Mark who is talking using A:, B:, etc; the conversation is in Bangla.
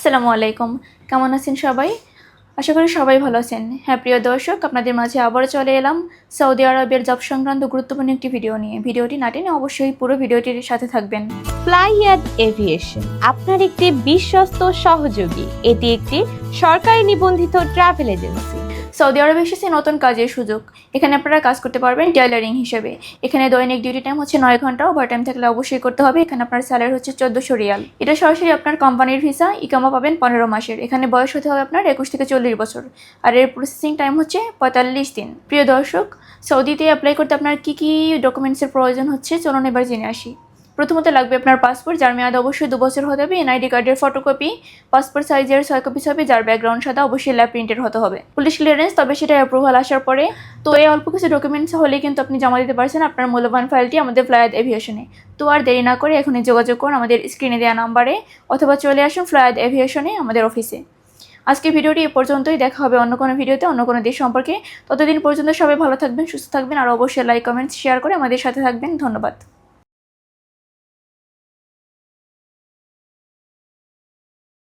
A: আসসালামু আলাইকুম। কেমন আছেন সবাই? আশা করি সবাই ভালো আছেন। হ্যাঁ প্রিয় দর্শক, আপনাদের মাঝে আবারও চলে এলাম সৌদি আরবের জব সংক্রান্ত গুরুত্বপূর্ণ একটি ভিডিও নিয়ে। ভিডিওটি না টেনে অবশ্যই পুরো ভিডিওটির সাথে থাকবেন।
B: ফ্লাইয়াদ এভিয়েশন আপনার একটি বিশ্বস্ত সহযোগী। এটি একটি সরকারি নিবন্ধিত ট্রাভেল এজেন্সি।
A: সৌদি আরবে এসেছে নতুন কাজের সুযোগ। এখানে আপনারা কাজ করতে পারবেন টেইলারিং হিসেবে। এখানে দৈনিক ডিউটি টাইম হচ্ছে 9 ঘন্টা, ওভারটাইম থাকলে অবশ্যই করতে হবে। এখানে আপনার স্যালারি হচ্ছে 1400 রিয়াল। এটা সরাসরি আপনার কোম্পানির ভিসা, ইকামা পাবেন 15 মাসের। এখানে বয়স হতে হবে আপনার 21 থেকে 40 বছর, আর এর প্রসেসিং টাইম হচ্ছে 45 দিন। প্রিয় দর্শক, সৌদিতে অ্যাপ্লাই করতে আপনার কী কী ডকুমেন্টসের প্রয়োজন হচ্ছে চলুন এবার জেনে আসি। প্রথমত লাগবে আপনার পাসপোর্ট, যার মেয়াদ অবশ্যই 2 বছর হতে হবে। এনআইডি কার্ডের ফটোকপি, পাসপোর্ট সাইজের 6 কপি ছবি, যার ব্যাকগ্রাউন্ড সাদা, অবশ্যই ল্যাব প্রিন্টেড হতে হবে। পুলিশ ক্লিয়ারেন্স, তবে সেটা অ্যাপ্রুভাল আসার পরে। তো এই অল্প কিছু ডকুমেন্টস হলেই কিন্তু আপনি জমা দিতে পারছেন আপনার মূল্যবান ফাইলটি আমাদের ফ্লাইয়াদ এভিয়েশনে। তো আর দেরি না করে এখনই যোগাযোগ করুন আমাদের স্ক্রিনে দেওয়া নাম্বারে, অথবা চলে আসুন ফ্লাইয়াদ এভিয়েশনে আমাদের অফিসে। আজকে ভিডিওটি এ পর্যন্তই। দেখা হবে অন্য কোনো ভিডিওতে অন্য কোনো দেশ সম্পর্কে। ততদিন পর্যন্ত সবাই ভালো থাকবেন, সুস্থ থাকবেন, আর অবশ্যই লাইক, কমেন্টস, শেয়ার করে আমাদের সাথে থাকবেন। ধন্যবাদ।